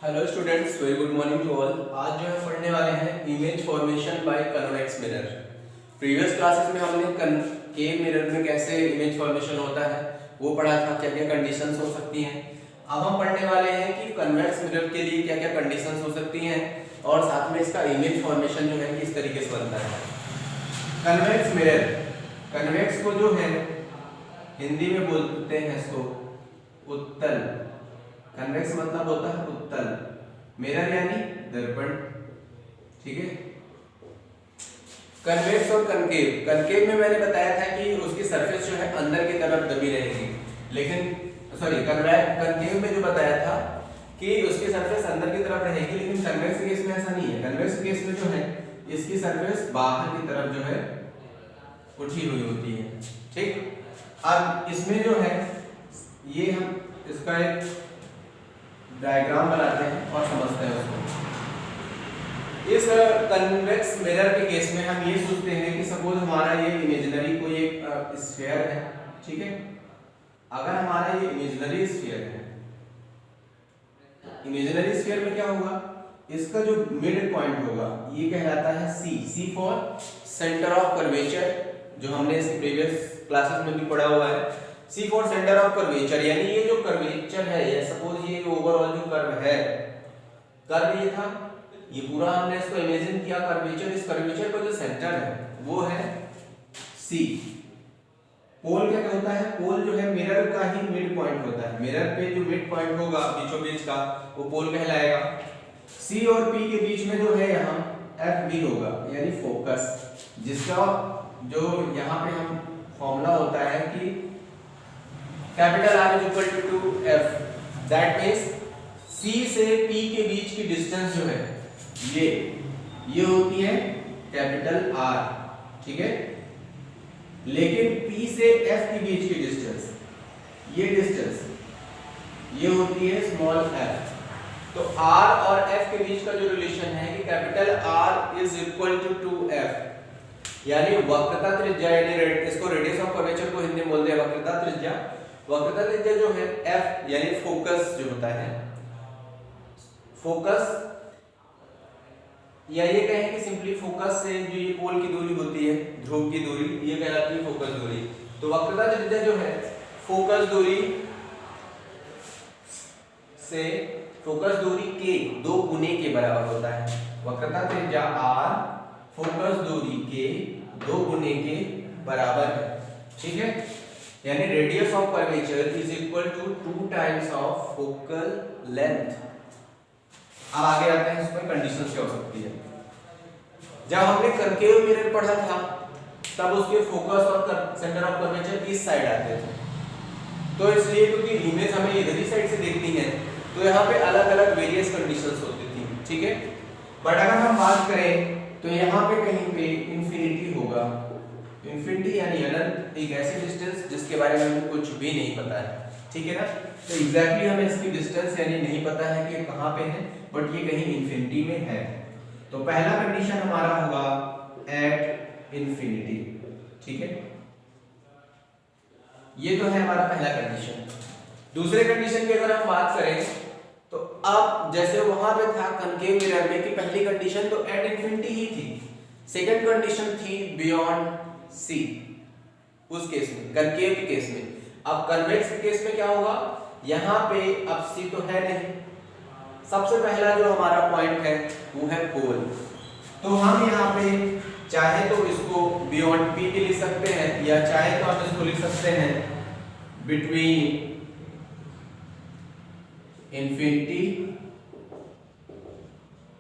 Hello students, very good morning to all. आज जो है पढ़ने वाले हैं image formation by convex mirror. Previous classes में हमने कनकेव मिरर में कैसे इमेज फॉर्मेशन होता है वो पढ़ा था, क्या क्या कंडीशंस हो सकती हैं। अब हम पढ़ने वाले हैं कि कन्वेक्स मिरर के लिए क्या क्या कंडीशंस हो सकती हैं और साथ में इसका इमेज फॉर्मेशन जो है किस तरीके से बनता है। कन्वेक्स मिरर, कन्वेक्स को जो है हिंदी में बोलते हैं इसको उत्तल। कन्वेक्स मतलब होता है उत्तल, मिरर यानी दर्पण, ठीक है। कन्वेक्स और कनकेव, कनकेव में मैंने बताया था कि उसकी सरफेस जो है अंदर की तरफ दबी रहेगी, लेकिन कनकेव में जो बताया था कि उसकी सरफेस अंदर की तरफ रहेगी, लेकिन कन्वेक्स केस में ऐसा नहीं है। कन्वेक्स केस में जो है इसकी सरफेस बाहर की तरफ जो है उठी हुई होती है, ठीक। अब इसमें जो है ये हम इसका एक डायग्राम बनाते हैं और समझते हैं उसको। इस कन्वेक्स मिरर के केस में हम ये सोचते हैं कि सपोज हमारा ये इमेजिनरी कोई एक स्फीयर है, ठीक है। अगर हमारा ये इमेजिनरी स्फीयर है, इमेजिनरी स्फीयर में क्या होगा, इसका जो मिड पॉइंट होगा ये कहलाता है सी फॉर सेंटर ऑफ कर्वेचर, जो हमने इसके प्रीवियस क्लासेस में भी पढ़ा हुआ है। सी फॉर सेंटर ऑफ कर्वेचर, यानी ये जो कर्वेचर है, ये सपोज ये ओवरऑल जो कर्व है, कर्व ये था, ये पूरा हमने इसको इमेजिन किया कर्वेचर। इस कर्वेचर का जो सेंटर है वो है सी। पोल क्या होता है, पोल जो है मिरर का ही मिड पॉइंट होता है। मिरर पे जो मिड पॉइंट होगा बीचों बीच का वो पोल कहलाएगा। सी और पी के बीच में जो है यहाँ एफ बी होगा, यानी फोकस, जिसका जो यहाँ पे हम फॉर्मूला होता है कि capital R is equal to F, that means C से P के बीच की डिस्टेंस जो है ये होती है कैपिटल R, ठीक है। लेकिन P से F के बीच की डिस्टेंस, ये डिस्टेंस ये होती है स्मॉल f। तो R और F के बीच का जो रिलेशन है कि capital R is equal to 2F, यानी वक्रता त्रिज्या, यानी इसको रेडियस ऑफ कर्वेचर को हिंदी में बोलते हैं वक्रता त्रिज्या। वक्रता त्रिज्या जो है F यानी फोकस जो होता है, फोकस, या ये कहें कि सिंपली फोकस से जो ये पोल की दूरी होती है, ध्रुव की दूरी, ये कहलाती है फोकस दूरी। तो वक्रता त्रिज्या जो है फोकस दूरी से फोकस दूरी के 2 गुने के बराबर होता है। वक्रता त्रिज्या R फोकस दूरी के 2 गुने के बराबर है, ठीक है। यानी radius of curvature is equal to 2 times of focal length. अब आगे आते हैं इसमें कंडीशंस क्या हो सकती है। जब हमने कनकेव मिरर पढ़ा था तब उसके फोकस और सेंटर ऑफ कर्वेचर इस साइड आते थे, तो इसलिए क्योंकि इमेज हमें इधर ही साइड से देखनी है तो यहाँ पे अलग अलग वेरियस कंडीशंस होती थी, ठीक है। बट अगर हम बात करें तो यहाँ पे कहीं पे इंफिनिटी होगा। इंफिनिटी यानी अनंत, एक ऐसी डिस्टेंस जिसके बारे में हमें कुछ भी नहीं पता है, ठीक है ना। तो एग्जैक्टली हमें इसकी डिस्टेंस यानी नहीं पता है कि कहाँ पे है, बट ये कहीं इंफिनिटी में है। तो पहला कंडीशन हमारा होगा एट इंफिनिटी, ठीक है। ये तो है हमारा पहला कंडीशन। दूसरे कंडीशन की अगर हम बात करें तो अब जैसे वहां पे था कनकेव मिरर में कि पहली कंडीशन तो एट इंफिनिटी ही थी, सेकंड कंडीशन थी बियॉन्ड सी, उस केस में, कनकेव के केस में। अब कन्वेक्स के केस में क्या होगा, यहाँ पे अब सी तो है नहीं, सबसे पहला जो हमारा पॉइंट है वो है पोल। तो हम यहाँ पे चाहे तो इसको बियॉन्ड पी भी लिख सकते हैं, या चाहे तो हम इसको लिख सकते हैं बिटवीन इंफिनिटी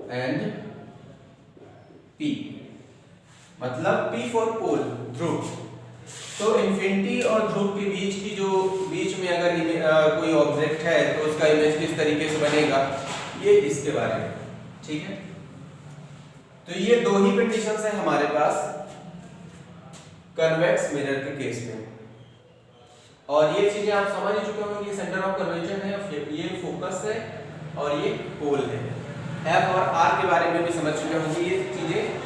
एंड P, मतलब P फॉर पोल, ध्रुव। तो इंफिनिटी और ध्रुव के बीच की जो बीच में अगर कोई ऑब्जेक्ट है तो उसका इमेज किस तरीके से बनेगा, ये इसके बारे में, ठीक है। तो ये 2 ही कंडीशंस है हमारे पास कन्वेक्स मिरर के केस में। और ये चीजें आप समझ ही चुके होंगे, ये सेंटर ऑफ कर्वेचर है, ये फोकस है और ये पोल है। F और R के बारे में भी समझ चुके होंगे। ये चीजें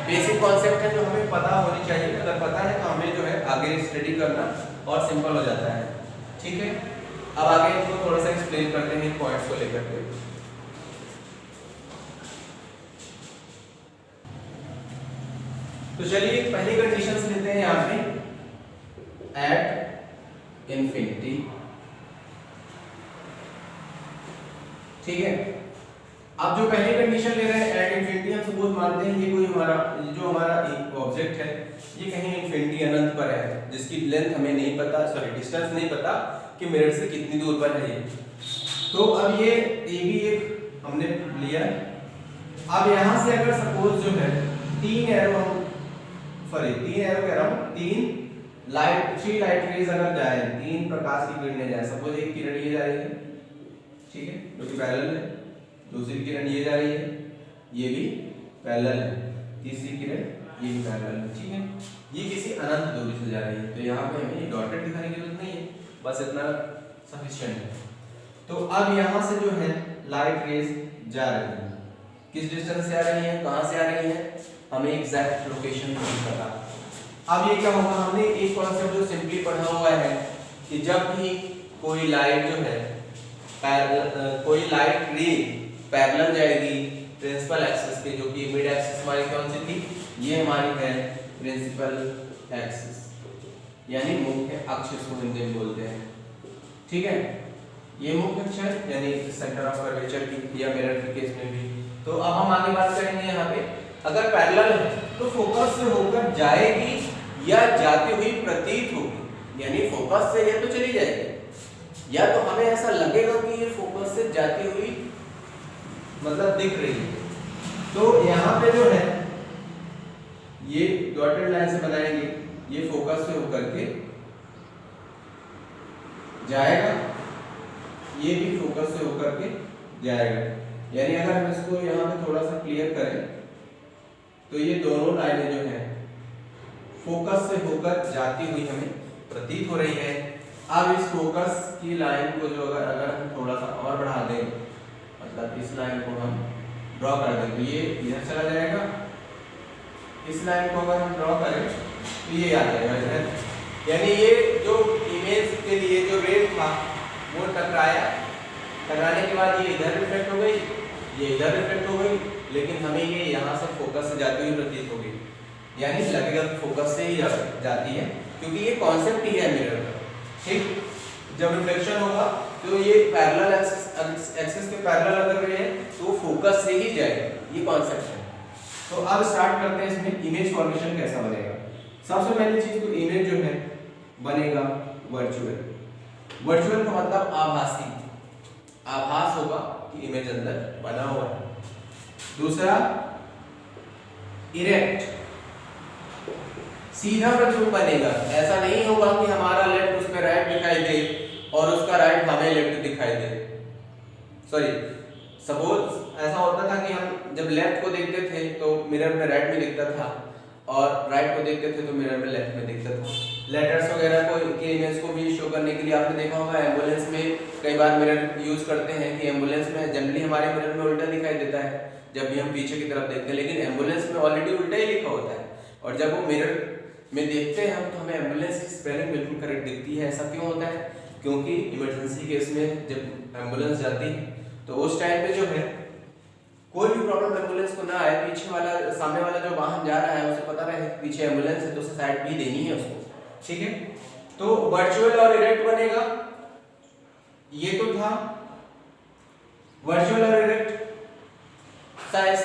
बेसिक कॉन्सेप्ट है जो हमें पता होनी चाहिए, अगर पता है तो हमें जो है आगे स्टडी करना और सिंपल हो जाता है, ठीक है। अब आगे इसको थोड़ा सा एक्सप्लेन करते हैं पॉइंट्स को लेकर के। तो चलिए पहली कंडीशन से लेते हैं यहाँ पे एट इंफिनिटी, ठीक है। अब जो पहली कंडीशन ले रहे हैं एट इंफिनिटी, हम सपोज मानते हैं ये कोई हमारा एक ऑब्जेक्ट है, ये कहीं इंफिनिटी अनंत पर है, जिसकी लेंथ हमें नहीं पता, सॉरी डिस्टेंस नहीं पता कि मिरर से कितनी दूर पर है ये। तो अब ये ए भी एक हमने लिया। अब यहाँ से अगर सपोज जो है तीन एरो कह रहा हूँ, थ्री लाइट रेज अगर जाए, तीन प्रकाश की किरणें जाए, सपोज एक किरण ये जा रही है, ठीक है, जो कि पैरेलल है, दूसरी किरण ये जा रही है, ये भी पैरेलल है, तीसरी किरण ये भी पैरेलल है, ठीक है। ये किसी अनंत दूरी से जा रही है, तो यहाँ पे हमें डॉटेड दिखाने की जरूरत नहीं है, बस इतना सफिशिएंट है। तो अब यहाँ से जो है लाइट रेज जा रही है, किस डिस्टेंस से आ रही है, कहाँ से आ रही है, हमें एग्जैक्ट लोकेशन नहीं पता। अब ये क्या होगा, हमने एक कॉन्सेप्ट जो सिंपली पढ़ा हुआ है कि जब भी कोई लाइट जो है कोई लाइट रे पैरेलल जाएगी प्रिंसिपल एक्सिस पे, जो कि मिड एक्सिस हमारी कौन सी थी, ये हमारी है प्रिंसिपल एक्सिस, यानी मुख्य अक्ष को हिंदी में बोलते हैं, ठीक है। ये मुख्य अक्ष है, यानी सेंटर ऑफ कर्वेचर की या मिरर के केस में भी। तो अब हम आगे बात करेंगे यहाँ पे, अगर पैरेलल है तो फोकस से होकर जाएगी या जाती हुई प्रतीत होगी, यानी फोकस से ये तो चली जाएगी, या तो हमें ऐसा लगेगा कि ये फोकस से जाती हुई मतलब दिख रही है। तो यहाँ पे जो है ये डॉटेड लाइन से बनाएंगे, ये फोकस से होकर के जाएगा, ये भी फोकस से होकर के जाएगा, यानी अगर हम इसको यहाँ पे थोड़ा सा क्लियर करें तो ये दोनों लाइनें जो हैं फोकस से होकर जाती हुई हमें प्रतीत हो रही है। अब इस फोकस की लाइन को जो अगर हम थोड़ा सा और बढ़ा दें, मतलब इस लाइन को हम ड्रॉ कर दें, तो ये इधर चला जाएगा, इस लाइन को अगर हम ड्रॉ करें तो ये आ जाएगा इधर, यानी ये जो इमेज के लिए जो रे था वो टकराया, टकराने के बाद ये इधर रिफ्लेक्ट हो गई, ये इधर रिफ्लेक्ट हो गई, लेकिन हमें ये यहाँ से फोकस से जाती हुई प्रतीत होगी, यानी लगेगा कि फोकस से ही जाती है, क्योंकि ये कॉन्सेप्ट ही है मिरर का, ठीक। जब रिफ्लेक्शन होगा तो ये पैरेलल एक्सिस के पैरेलल अगर रहे हैं तो फोकस से ही जाएगा, ये कॉन्सेप्ट है। तो अब स्टार्ट करते हैं इसमें इमेज फॉर्मेशन कैसा बनेगा। सबसे पहली चीज तो इमेज जो है बनेगा वर्चुअल। वर्चुअल का मतलब आभासी, आभास होगा कि इमेज अंदर बना हुआ है। दूसरा इरेक्ट, सीधा प्रतिबिंब बनेगा, ऐसा नहीं होगा कि हमारा लेफ्ट उसमें राइट दिखाई दे और उसका राइट हमें लेफ्ट दिखाई दे। सॉरी, सपोज ऐसा होता था कि हम जब लेफ्ट को देखते थे तो मिरर में राइट में दिखता था और राइट को देखते थे तो मिरर में लेफ्ट में दिखता था। लेटर्स वगैरह को के इमेज को भी शो करने के लिए आपने देखा होगा एम्बुलेंस में कई बार मिरर यूज करते हैं कि एम्बुलेंस में जनरली हमारे मिरर में उल्टा दिखाई देता है जब भी हम पीछे की तरफ देखते हैं, लेकिन एम्बुलेंस में ऑलरेडी उल्टा ही लिखा होता है, और जब वो मिरर में देखते हैं हम तो हमें एम्बुलेंस की स्पेलिंग बिल्कुल करेक्ट दिखती है। ऐसा क्यों होता है? क्योंकि इमरजेंसी केस में जब एम्बुलेंस जाती है तो उस टाइम पे जो है कोई भी प्रॉब्लम एम्बुलेंस को ना आए, पीछे वाला सामने वाला जो वाहन जा रहा है उसे पता रहे पीछे एम्बुलेंस है तो उसे साइड भी देनी है उसको, ठीक है। तो वर्चुअल और इरेक्ट बनेगा, ये तो था वर्चुअल और इरेक्ट साइज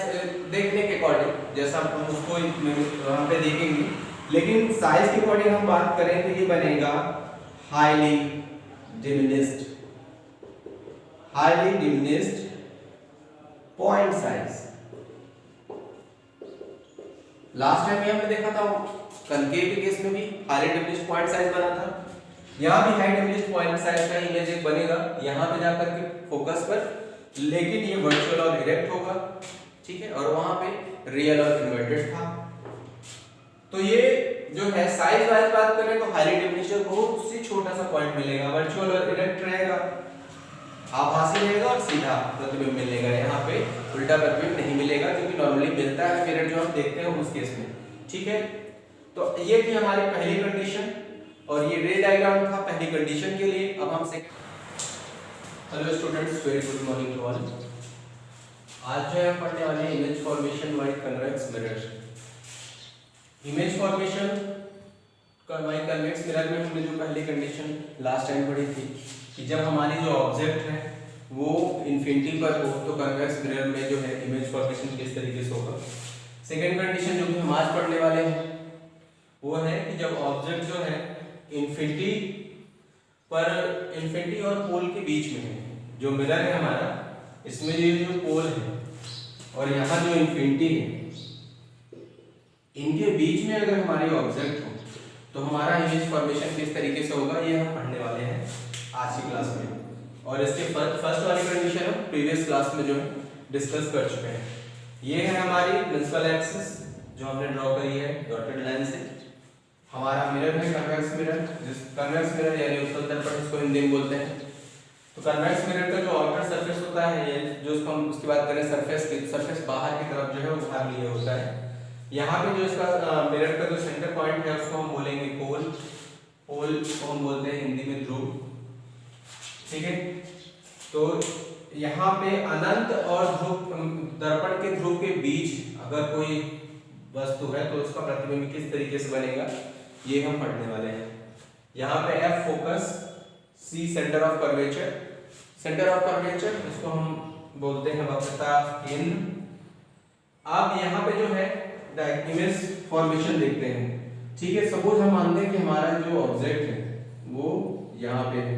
देखने के अकॉर्डिंग, जैसा हम उसको वहां पे देखेंगे, लेकिन साइज के अकॉर्डिंग हम बात करें तो ये बनेगा highly diminished point size. Last time हमने देखा था कनकेव के केस में भी हाईली डिमिनिश्ड पॉइंट साइज बना था, यहाँ भी हाई डिमिनिश्ड पॉइंट साइज का इमेज एक बनेगा यहाँ पे जाकर के फोकस पर, लेकिन ये वर्चुअल और इरेक्ट होगा, ठीक है, और वहां पे रियल और इन्वर्टेड था। तो ये जो है साइज वाइज बात करें तो हाईली डिमिनिश्ड बहुत सी छोटा सा पॉइंट मिलेगा, वर्चुअल और इरेक्ट रहेगा, आभासी रहेगा और सीधा प्रतिबिंब मिलेगा, यहाँ पे उल्टा प्रतिबिंब नहीं मिलेगा जो कि नॉर्मली मिलता है मिरर जो हम देखते हैं उस केस में, ठीक है। तो ये थी हमारी पहली कंडीशन और ये रे डायग्राम था पहली कंडीशन के लिए। अब हम hello students, very good morning to all. आज जो हम पढ़ने वाले हैं image formation by convex mirror. Image formation convex mirror में हमने जो पहली कंडीशन लास्ट टाइम पढ़ी थी कि जब हमारी जो ऑब्जेक्ट है वो इन्फिनिटी पर हो तो कन्वेक्स मिरर में जो है इमेज फॉर्मेशन किस तरीके से होगा। सेकेंड कंडीशन जो कि हम आज पढ़ने वाले हैं वो है कि जब ऑब्जेक्ट जो है इन्फिनिटी और पोल के बीच में है, जो मिरर है हमारा इसमें ये जो पोल है और यहाँ जो इन्फिनिटी है, इनके बीच में अगर हमारी ऑब्जेक्ट हो तो हमारा इमेज फॉर्मेशन किस तरीके से होगा ये हम पढ़ने वाले हैं आज की क्लास में। और इसके फर्स्ट वाली कंडीशन हम प्रीवियस क्लास में जो है डिस्कस कर चुके हैं। ये है हमारी प्रिंसिपल एक्सिस जो हमने ड्रॉ करी है डॉटेड लाइन से। हमारा मिरर है कन्वेक्स मिरर, कन्वेक्स मिरर यानी उत्तल दर्पण इसको हिंदी में बोलते हैं। तो कन्वेक्स मिरर का जो आउटर सरफेस होता है ये जो हम उसकी बात करें सरफेस बाहर की तरफ जो है उभार लिए होता है। यहाँ पे जो इसका मिरर का जो सेंटर पॉइंट है उसको हम बोलेंगे पोल को हम बोलते हैं हिंदी में ध्रुव, ठीक है। तो यहाँ पे अनंत और ध्रुव दर्पण के ध्रुव के बीच अगर कोई वस्तु है तो उसका प्रतिबिंब किस तरीके से बनेगा ये हम पढ़ने वाले हैं। यहाँ पे F focus, C centre of curvature, इसको हम बोलते हैं वक्रता केंद्र। अब यहाँ पे जो है इमेज फॉर्मेशन देखते हैं, ठीक है। सपोज हम मानते हैं कि हमारा जो ऑब्जेक्ट है वो यहाँ पे है,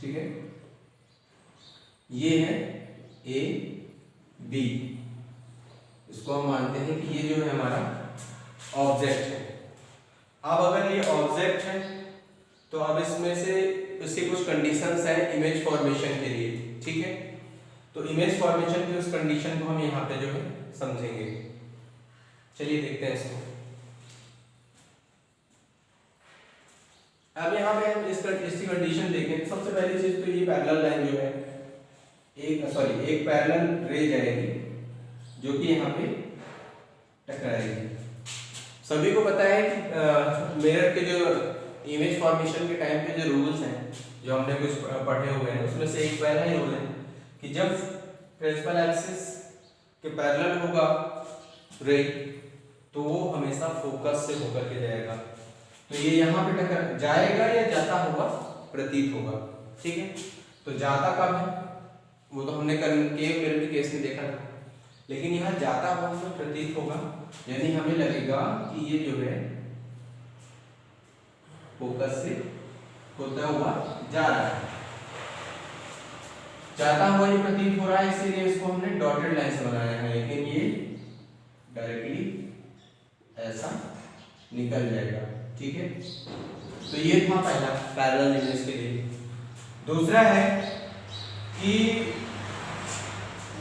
ठीक है। ये है A B, इसको हम मानते हैं कि ये जो है हमारा ऑब्जेक्ट है। अब अगर ये ऑब्जेक्ट है तो अब इसमें से इसकी कुछ कंडीशंस हैं इमेज फॉर्मेशन के लिए, ठीक है। तो इमेज फॉर्मेशन की उस कंडीशन को हम यहाँ पे जो है समझेंगे। चलिए देखते हैं इसको। अब यहाँ पे हम इसकी कंडीशन देखें। सबसे पहली चीज तो ये पैरेलल लाइन जो है एक पैरेलल रे जाएगी जो कि यहाँ पे टकराएगी। सभी को पता है कि मिरर के जो इमेज फॉर्मेशन के टाइम पे जो रूल्स हैं जो हमने कुछ पढ़े हुए हैं उसमें से एक पहला ही रूल है कि जब प्रिंसिपल एक्सिस के पैरेलल होगा रे तो वो हमेशा फोकस से होकर के जाएगा। तो ये यहाँ पे टकर जाएगा या जाता होगा प्रतीत होगा, ठीक है। तो जाता कब है वो तो हमने केव मिरर के केस में देखा था, लेकिन यहाँ जाता हुआ तो प्रतीत होगा, यानी हमें लगेगा कि ये जो है फोकस से होता हुआ जा रहा है, जाता हुआ ये प्रतीत हो रहा है, इसीलिए इसको हमने डॉटेड लाइन से बनाया है। लेकिन ये डायरेक्टली ऐसा निकल जाएगा, ठीक है। तो ये था पहला पैरेलल इमेज के लिए। दूसरा है कि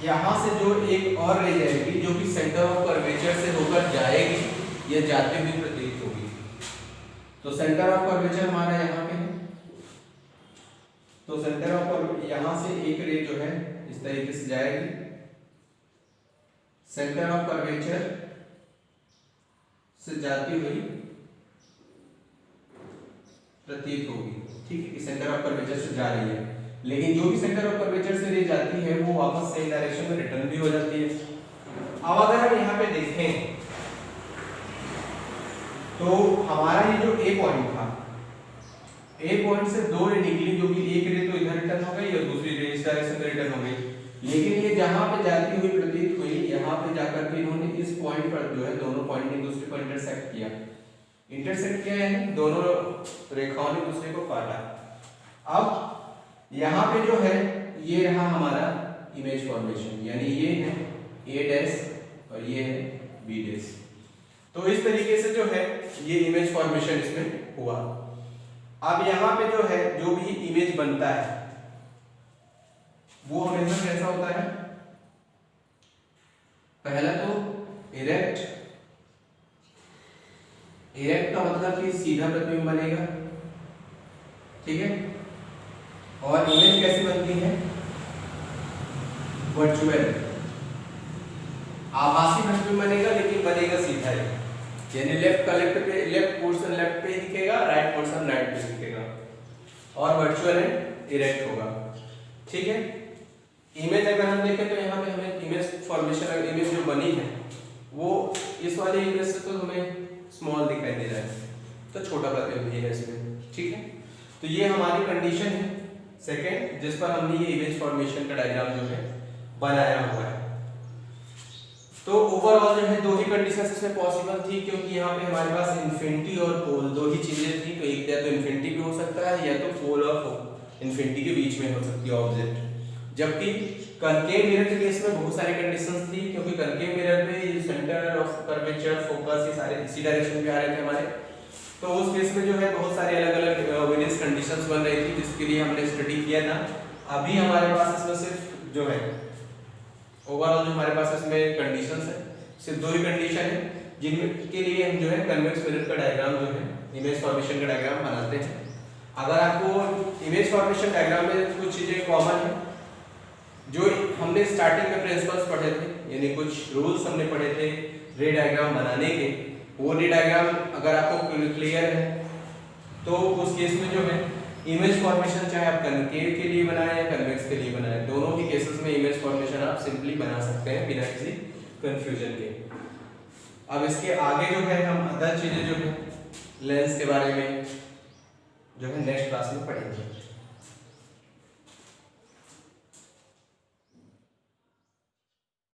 यहां से जो एक और रे जाएगी जो कि सेंटर ऑफ कर्वेचर से होकर जाएगी या जाते हुए प्रतीत होगी। तो सेंटर ऑफ कर्वेचर हमारा यहाँ पे है, तो सेंटर ऑफ यहां से एक रे जो है इस तरीके से जाएगी, सेंटर ऑफ कर्वेचर से जाती हुई प्रतीत होगी, ठीक है कि सेंटर ऑफ कर्वेचर से जा रही है। लेकिन जो भी सेंटर ऑफ कर्वेचर से रे जाती है वो वापस सेम डायरेक्शन में रिटर्न भी हो जाती है। अब अगर हम यहाँ पे देखें तो हमारा ये जो ए पॉइंट था, ए पॉइंट से दो रे निकली, जो कि एक रे तो इधर रिटर्न हो गई और दूसरी रे इस डायरेक्शन में रिटर्न हो गई। लेकिन ये जहां पे जाती हुई प्रतीत हुई, यहाँ पे जाकर के इन्होंने इस पॉइंट पर जो है दोनों पॉइंट ने दूसरे को इंटरसेक्ट किया यानी दोनों रेखाओं ने दूसरे को काटा। अब यहाँ पे जो है ये रहा हमारा इमेज फॉर्मेशन, यानी ये है ए डैश और ये है बी डैश। तो इस तरीके से जो है ये इमेज फॉर्मेशन इसमें हुआ। अब यहाँ पे जो है जो भी इमेज बनता है वो हमेशा कैसा होता है, पहला तो इरेक्ट का मतलब कि सीधा प्रतिबिंब बनेगा, ठीक है। और इमेज कैसे बनती है, वर्चुअल आभासी प्रतिबिंब बनेगा, लेकिन बनेगा सीधा ही, यानी लेफ्ट पोर्शन लेफ्ट पे दिखेगा, राइट पोर्शन राइट पे दिखेगा, और वर्चुअल एंड इरेक्ट होगा, ठीक है। इमेज अगर हम देखें तो यहाँ पे हमें इमेज फॉर्मेशन इमेज जो बनी है वो इस वाले इमेज से तो हमें स्मॉल दिखाई दे रहा है, तो छोटा प्रतिबिंब है इसमें, ठीक है। तो ये हमारी कंडीशन है सेकंड, जिस पर हमने ये इमेज फॉर्मेशन का डायग्राम जो है बनाया हुआ है। तो ओवरऑल जो है दो ही कंडीशंस इसमें पॉसिबल थी, क्योंकि यहाँ पे हमारे पास इन्फिनिटी और पोल दो ही चीजें थी। तो एक या तो इन्फिनिटी भी हो सकता है या तो पोल और इन्फिनिटी के बीच में हो सकती है ऑब्जेक्ट। जबकि कनकेव मिरर के केस में बहुत सारी कंडीशंस थी, क्योंकि कनकेव मिरर पे ये सेंटर ऑफ कर्वेचर, फोकस, ये सारे इसी डायरेक्शन में आ रहे थे हमारे। तो उस केस में जो है बहुत सारे अलग अलग वेरियस कंडीशंस बन रही थी, जिसके लिए हमने स्टडी किया था। अभी हमारे पास इसमें सिर्फ जो है ओवरऑल जो हमारे पास इसमें कंडीशंस है, सिर्फ दो ही कंडीशन है, जिनके लिए हम जो है कन्वेक्स मिरर का डायग्राम जो है इमेज फॉर्मेशन का डायग्राम बनाते हैं। अगर आपको इमेज फॉर्मेशन डायग्राम में कुछ चीजें कॉमन है जो हमने स्टार्टिंग में प्रिंसिपल्स पढ़े थे, यानी कुछ रूल्स हमने पढ़े थे रे डायग्राम बनाने के, वो रे डायग्राम अगर आपको क्लियर है तो उस केस में जो है इमेज फॉर्मेशन चाहे आप कनकेव के लिए बनाएं या कन्वेक्स के लिए बनाएं, दोनों ही केसेस में इमेज फॉर्मेशन आप सिंपली बना सकते हैं बिना किसी कंफ्यूजन के। अब इसके आगे जो है हम अदर चीजें जो है लेंस के बारे में जो है नेक्स्ट क्लास में पढ़ेंगे।